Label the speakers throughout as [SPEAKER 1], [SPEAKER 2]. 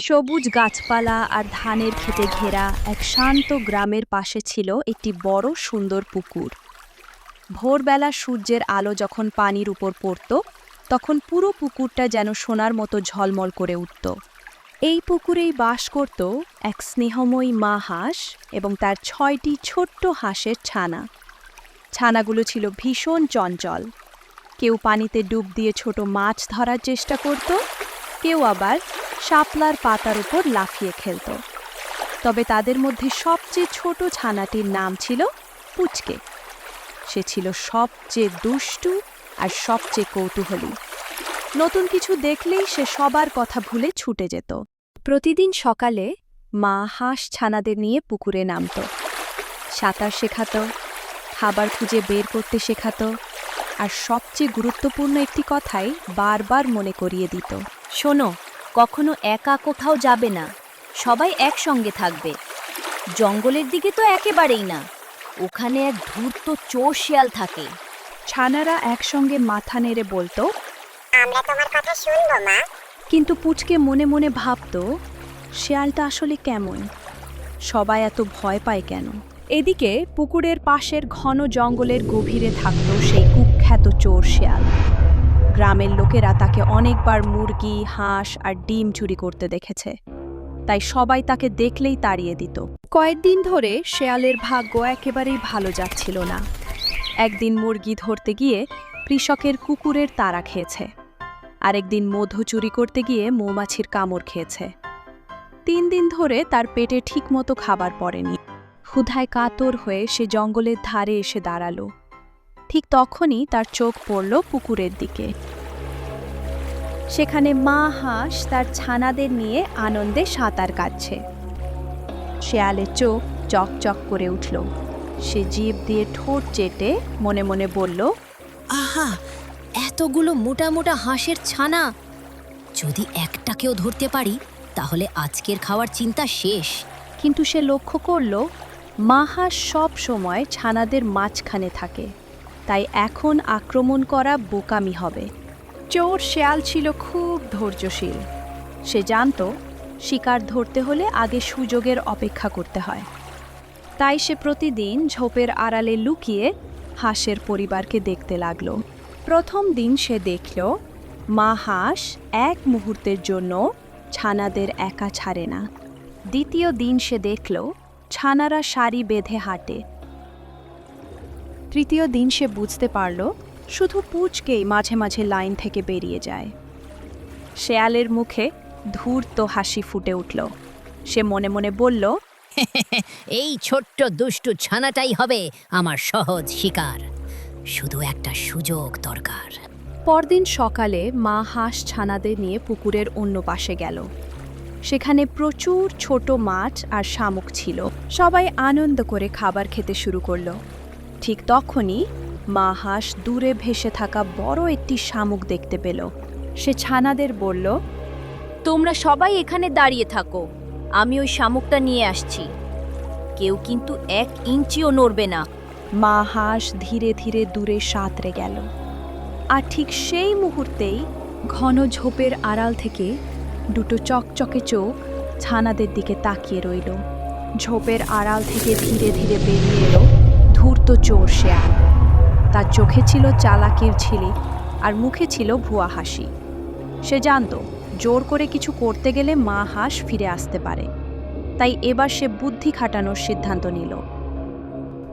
[SPEAKER 1] সবুজ গাছপালা আর ধানের ক্ষেতে ঘেরা এক শান্ত গ্রামের পাশে ছিল একটি বড় সুন্দর পুকুর। ভোরবেলা সূর্যের আলো যখন পানির উপর পড়ত, তখন পুরো পুকুরটা যেন সোনার মতো ঝলমল করে উঠত। এই পুকুরেই বাস করত এক স্নেহময়ী মা হাঁস এবং তার ৬টি ছোট্ট হাঁসের ছানা। ছানাগুলো ছিল ভীষণ চঞ্চল। কেউ পানিতে ডুব দিয়ে ছোট মাছ ধরার চেষ্টা করত, কেউ আবার শাপলার পাতার উপর লাফিয়ে খেলত। তবে তাদের মধ্যে সবচেয়ে ছোট ছানাটির নাম ছিল পুচকে। সে ছিল সবচেয়ে দুষ্টু আর সবচেয়ে কৌতূহলী। নতুন কিছু দেখলেই সে সবার কথা ভুলে ছুটে যেত। প্রতিদিন সকালে মা হাঁস ছানাদের নিয়ে পুকুরে নামত, সাঁতার শেখাত, খাবার খুঁজে বের করতে শেখাত, আর সবচেয়ে গুরুত্বপূর্ণ একটি কথাই বারবার মনে করিয়ে দিত,
[SPEAKER 2] শোনো, কখনো একা কোথাও যাবে না, সবাই একসঙ্গে থাকবে। জঙ্গলের দিকে তো একেবারেই না, ওখানে এক ধূর্ত চোর শিয়াল থাকে।
[SPEAKER 1] ছানারা একসঙ্গে মাথা নেড়ে বলতো,
[SPEAKER 3] আমরা তোমার কথা শুনবো মা।
[SPEAKER 1] কিন্তু পুচকে মনে মনে ভাবত, শিয়ালটা আসলে কেমন, সবাই এত ভয় পায় কেন। এদিকে পুকুরের পাশের ঘন জঙ্গলের গভীরে থাকত সেই কুখ্যাত চোর শিয়াল। গ্রামের লোকেরা তাকে অনেকবার মুরগি, হাঁস আর ডিম চুরি করতে দেখেছে, তাই সবাই তাকে দেখলেই তাড়িয়ে দিত। কয়েকদিন ধরে শেয়ালের ভাগ্য একেবারেই ভালো যাচ্ছিল না। একদিন মুরগি ধরতে গিয়ে কৃষকের কুকুরের তাড়া খেয়েছে, আরেকদিন মধু চুরি করতে গিয়ে মৌমাছির কামড় খেয়েছে। ৩ দিন ধরে তার পেটে ঠিকমতো খাবার পড়েনি। ক্ষুধায় কাতর হয়ে সে জঙ্গলের ধারে এসে দাঁড়ালো। ঠিক তখনই তার চোখ পড়ল পুকুরের দিকে। সেখানে মা হাঁস তার ছানাদের নিয়ে আনন্দে সাঁতার কাটছে। শেয়ালের চোখ চকচক করে উঠল। সে জিভ দিয়ে ঠোঁট চেটে মনে মনে বলল,
[SPEAKER 2] আহা, এতগুলো মোটা মোটা হাঁসের ছানা! যদি একটাকেও ধরতে পারি তাহলে আজকের খাওয়ার চিন্তা শেষ।
[SPEAKER 1] কিন্তু সে লক্ষ্য করল মা হাঁস সব সময় ছানাদের মাঝখানে থাকে, তাই এখন আক্রমণ করা বোকামি হবে। চোর শেয়াল ছিল খুব ধৈর্যশীল। সে জানত শিকার ধরতে হলে আগে সুযোগের অপেক্ষা করতে হয়। তাই সে প্রতিদিন ঝোপের আড়ালে লুকিয়ে হাঁসের পরিবারকে দেখতে লাগল। প্রথম দিন সে দেখল মা হাঁস এক মুহূর্তের জন্য ছানাদের একা ছাড়ে না। দ্বিতীয় দিন সে দেখল ছানারা সারি বেঁধে হাঁটে। তৃতীয় দিন সে বুঝতে পারল শুধু পুচকেই মাঝে মাঝে লাইন থেকে বেরিয়ে যায়। শেয়ালের মুখে ধূর্ত হাসি ফুটে উঠল। সে মনে মনে বলল,
[SPEAKER 2] এই ছোট্ট দুষ্টু ছানাটাই হবে আমার সহজ শিকার, শুধু একটা সুযোগ দরকার।
[SPEAKER 1] পরদিন সকালে মা হাঁস ছানাদের নিয়ে পুকুরের অন্য পাশে গেল। সেখানে প্রচুর ছোট মাছ আর শামুক ছিল। সবাই আনন্দ করে খাবার খেতে শুরু করলো। ঠিক তখনই মা হাঁস দূরে ভেসে থাকা বড় একটি শামুক দেখতে পেল। সে ছানাদের বলল,
[SPEAKER 2] তোমরা সবাই এখানে দাঁড়িয়ে থাকো, আমি ওই শামুকটা নিয়ে আসছি। কেউ কিন্তু 1 ইঞ্চিও নড়বে না।
[SPEAKER 1] মা হাঁস ধীরে ধীরে দূরে সাঁতরে গেল। আর ঠিক সেই মুহূর্তেই ঘন ঝোপের আড়াল থেকে দুটো চকচকে চোখ ছানাদের দিকে তাকিয়ে রইল। ঝোপের আড়াল থেকে ধীরে ধীরে বেরিয়ে এলো ধূর্ত চোর শেয়াল। তার চোখে ছিল চালাকির ঝিলিক আর মুখে ছিল ভুয়া হাসি। সে জানত জোর করে কিছু করতে গেলে মা হাঁস ফিরে আসতে পারে, তাই এবার সে বুদ্ধি খাটানোর সিদ্ধান্ত নিল।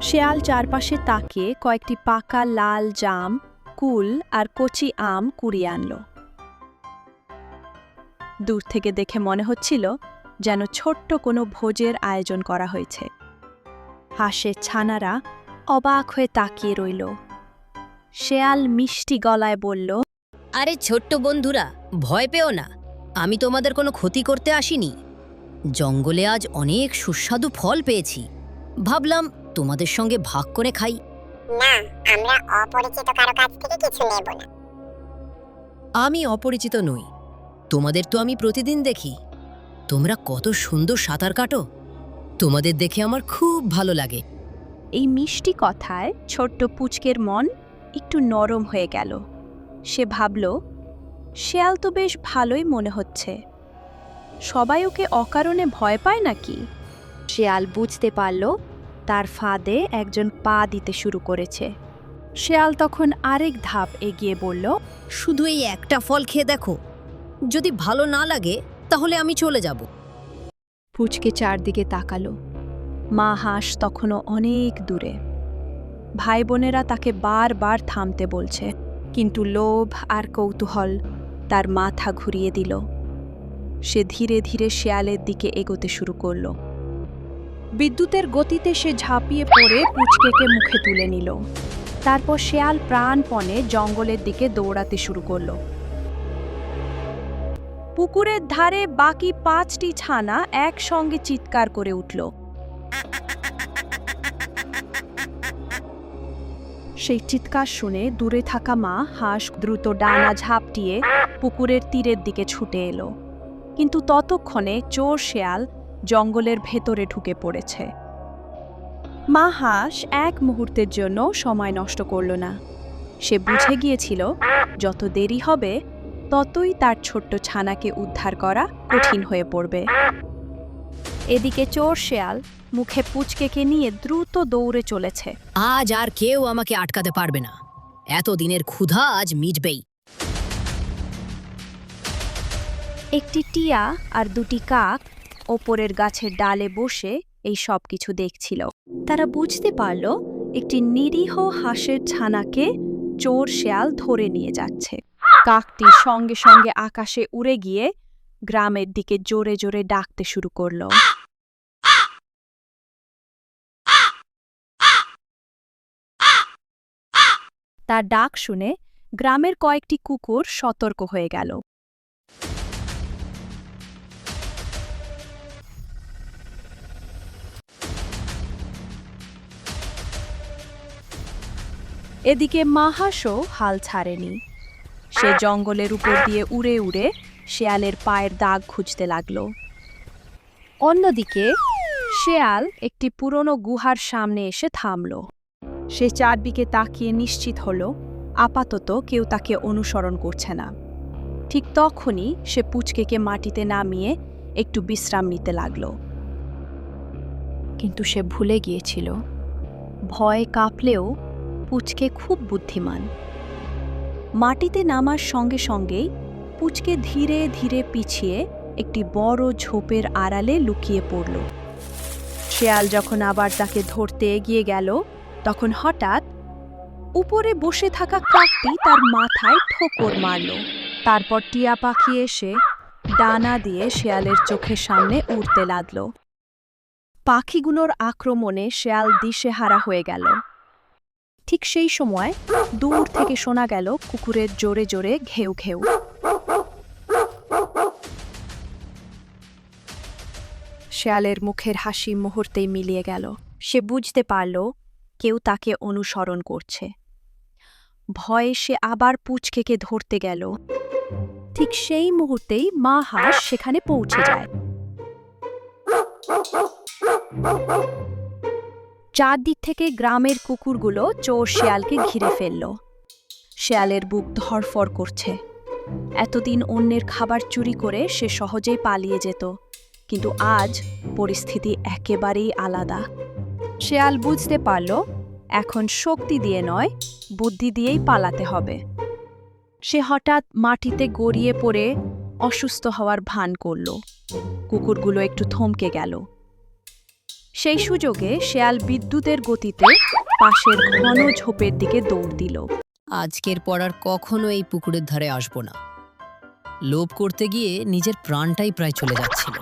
[SPEAKER 1] শেয়াল চারপাশে তাকিয়ে কয়েকটি পাকা লাল জাম, কুল আর কচি আম কুড়িয়ে আনল। দূর থেকে দেখে মনে হচ্ছিল যেন ছোট্ট কোনো ভোজের আয়োজন করা হয়েছে। হাঁসের ছানারা অবাক হয়ে তাকিয়ে রইল। শেয়াল মিষ্টি গলায় বলল,
[SPEAKER 2] আরে ছোট্ট বন্ধুরা, ভয় পেও না, আমি তোমাদের কোনো ক্ষতি করতে আসিনি। জঙ্গলে আজ অনেক সুস্বাদু ফল পেয়েছি, ভাবলাম তোমাদের সঙ্গে ভাগ করে খাই।
[SPEAKER 3] না, আমরা অপরিচিত কারো কাছ থেকে কিছু নেব না।
[SPEAKER 2] আমি অপরিচিত নই, তোমাদের তো আমি প্রতিদিন দেখি। তোমরা কত সুন্দর সাঁতার কাটো, তোমাদের দেখে আমার খুব ভালো লাগে।
[SPEAKER 1] এই মিষ্টি কথায় ছোট্ট পুচকের মন একটু নরম হয়ে গেল। সে ভাবল, শেয়াল তো বেশ ভালোই মনে হচ্ছে। সবাই ওকে অকারণে ভয় পায় নাকি? শেয়াল বুঝতে পারল তার ফাঁদে একজন পা দিতে শুরু করেছে। শেয়াল তখন আরেক ধাপ এগিয়ে বলল,
[SPEAKER 2] শুধু এই একটা ফল খেয়ে দেখো, যদি ভালো না লাগে তাহলে আমি চলে যাব।
[SPEAKER 1] পুচকে চারদিকে তাকালো। মা হাঁস তখনও অনেক দূরে। ভাই বোনেরা তাকে বারবার থামতে বলছে, কিন্তু লোভ আর কৌতূহল তার মাথা ঘুরিয়ে দিল। সে ধীরে ধীরে শেয়ালের দিকে এগোতে শুরু করলো। বিদ্যুতের গতিতে সে ঝাঁপিয়ে পড়ে পুচকেকে মুখে তুলে নিল। তারপর শেয়াল প্রাণপণে জঙ্গলের দিকে দৌড়াতে শুরু করলো। পুকুরের ধারে বাকি 5টি ছানা একসঙ্গে চিৎকার করে উঠল। সেই চিৎকার শুনে দূরে থাকা মা হাঁস দ্রুত ডানা ঝাপটিয়ে পুকুরের তীরের দিকে ছুটে এলো। কিন্তু ততক্ষণে চোর শেয়াল জঙ্গলের ভেতরে ঢুকে পড়েছে। মা হাঁস এক মুহূর্তের জন্য সময় নষ্ট করল না। সে বুঝে গিয়েছিল যত দেরি হবে ততই তার ছোট্ট ছানাকে উদ্ধার করা কঠিন হয়ে পড়বে। এদিকে চোর শেয়াল মুখে পুচকেকে নিয়ে দ্রুত দৌড়ে চলেছে।
[SPEAKER 2] আজ আর কেউ আমাকে আটকাতে পারবে না, এতদিনের ক্ষুধা আজ মিটবেই।
[SPEAKER 1] একটি টিয়া আর 2টি কাক ওপরের গাছের ডালে বসে এই সব কিছু দেখছিল। তারা বুঝতে পারল একটি নিরীহ হাঁসের ছানাকে চোর শেয়াল ধরে নিয়ে যাচ্ছে। কাকটি সঙ্গে সঙ্গে আকাশে উড়ে গিয়ে গ্রামের দিকে জোরে জোরে ডাকতে শুরু করল। তার ডাক শুনে গ্রামের কয়েকটি কুকুর সতর্ক হয়ে গেল। এদিকে মা হাঁসও হাল ছাড়েনি। সে জঙ্গলের উপর দিয়ে উড়ে উড়ে শেয়ালের পায়ের দাগ খুঁজতে লাগল। অন্যদিকে শেয়াল একটি পুরনো গুহার সামনে এসে থামল। সে চারদিকে তাকিয়ে নিশ্চিত হল আপাতত কেউ তাকে অনুসরণ করছে না। ঠিক তখনই সে পুচকেকে মাটিতে নামিয়ে একটু বিশ্রাম নিতে লাগল। কিন্তু সে ভুলে গিয়েছিল ভয় কাঁপলেও পুচকে খুব বুদ্ধিমান। মাটিতে নামার সঙ্গে সঙ্গেই পুচকে ধীরে ধীরে পিছিয়ে একটি বড় ঝোপের আড়ালে লুকিয়ে পড়ল। শেয়াল যখন আবার তাকে ধরতে এগিয়ে গেল তখন হঠাৎ উপরে বসে থাকা কাকটি তার মাথায় ঠোকর মারল। তারপর টিয়া পাখি এসে ডানা দিয়ে শেয়ালের চোখের সামনে উড়তে লাগল। পাখিগুলোর আক্রমণে শেয়াল দিশেহারা হয়ে গেল। ঠিক সেই সময় দূর থেকে শোনা গেল কুকুরের জোরে জোরে ঘেউ ঘেউ। শেয়ালের মুখের হাসি মুহূর্তেই মিলিয়ে গেল। সে বুঝতে পারল কেউ তাকে অনুসরণ করছে। ভয়ে সে আবার পুচকেকে ধরতে গেল। ঠিক সেই মুহূর্তেই মা হাঁস সেখানে পৌঁছে যায়। চারদিক থেকে গ্রামের কুকুরগুলো চোর শেয়ালকে ঘিরে ফেলল। শেয়ালের বুক ধড়ফড় করছে। এতদিন অন্যের খাবার চুরি করে সে সহজেই পালিয়ে যেত, কিন্তু আজ পরিস্থিতি একেবারেই আলাদা। শেয়াল বুঝতে পারল এখন শক্তি দিয়ে নয়, বুদ্ধি দিয়েই পালাতে হবে। সে হঠাৎ মাটিতে গড়িয়ে পড়ে অসুস্থ হওয়ার ভান করল। কুকুরগুলো একটু থমকে গেল। সেই সুযোগে শেয়াল বিদ্যুতের গতিতে পাশের ঘন ঝোপের দিকে দৌড় দিল।
[SPEAKER 2] আজকের পর আর কখনো এই পুকুরের ধারে আসব না। লোভ করতে গিয়ে নিজের প্রাণটাই প্রায় চলে যাচ্ছিল।